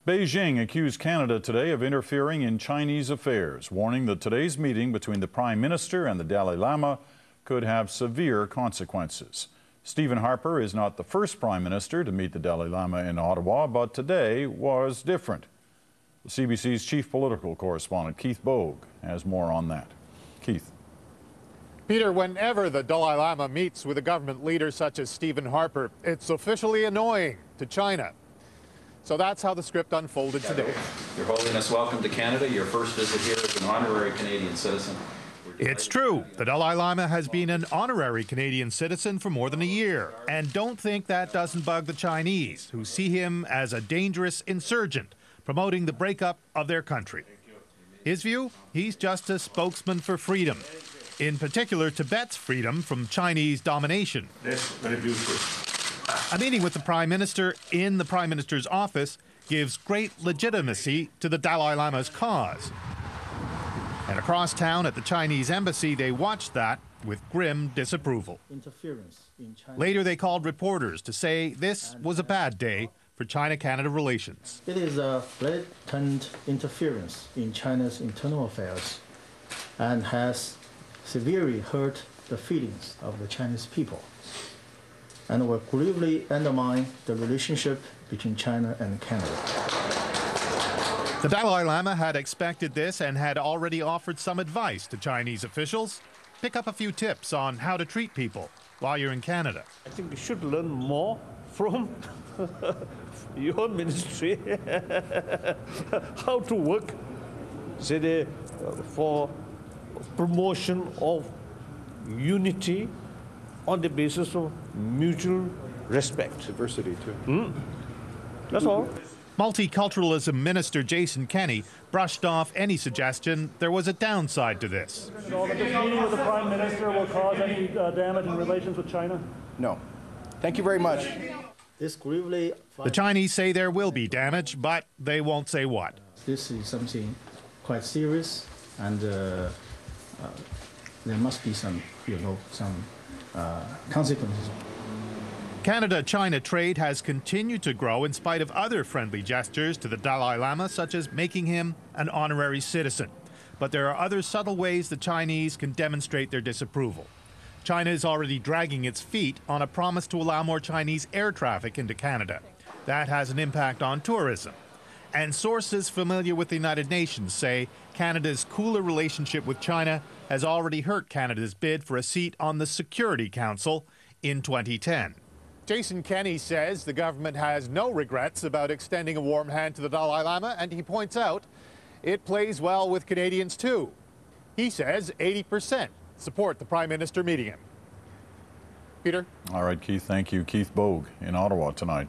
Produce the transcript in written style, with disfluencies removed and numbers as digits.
Beijing accused Canada today of interfering in Chinese affairs, warning that today's meeting between the Prime Minister and the Dalai Lama could have severe consequences. Stephen Harper is not the first Prime Minister to meet the Dalai Lama in Ottawa, but today was different. The CBC's chief political correspondent, Keith Bogue, has more on that. Keith. Peter, whenever the Dalai Lama meets with a government leader such as Stephen Harper, it's officially annoying to China. So that's how the script unfolded today. Your Holiness, welcome to Canada. Your first visit here as an honorary Canadian citizen. It's true. The Dalai Lama has been an honorary Canadian citizen for more than a year. And don't think that doesn't bug the Chinese, who see him as a dangerous insurgent promoting the breakup of their country. His view? He's just a spokesman for freedom. In particular, Tibet's freedom from Chinese domination. That's very beautiful. A meeting with the Prime Minister in the Prime Minister's office gives great legitimacy to the Dalai Lama's cause. And across town at the Chinese embassy, they watched that with grim disapproval. Later, they called reporters to say this was a bad day for China-Canada relations. It is a blatant interference in China's internal affairs and has severely hurt the feelings of the Chinese people, and will gravely undermine the relationship between China and Canada. The Dalai Lama had expected this and had already offered some advice to Chinese officials. Pick up a few tips on how to treat people while you're in Canada. I think you should learn more from your ministry, how to work for promotion of unity on the basis of mutual respect. Diversity, too. That's all. Multiculturalism Minister Jason Kenney brushed off any suggestion there was a downside to this. So that this meeting with the Prime Minister will cause any damage in relations with China? No. Thank you very much. The Chinese say there will be damage, but they won't say what. This is something quite serious, and there must be some, consequences. Canada-China trade has continued to grow in spite of other friendly gestures to the Dalai Lama, such as making him an honorary citizen. But there are other subtle ways the Chinese can demonstrate their disapproval. China is already dragging its feet on a promise to allow more Chinese air traffic into Canada. That has an impact on tourism. And sources familiar with the United Nations say Canada's cooler relationship with China has already hurt Canada's bid for a seat on the Security Council in 2010. Jason Kenney says the government has no regrets about extending a warm hand to the Dalai Lama, and he points out it plays well with Canadians too. He says 80% support the Prime Minister meeting him. Peter? All right, Keith, thank you. Keith Bogue in Ottawa tonight.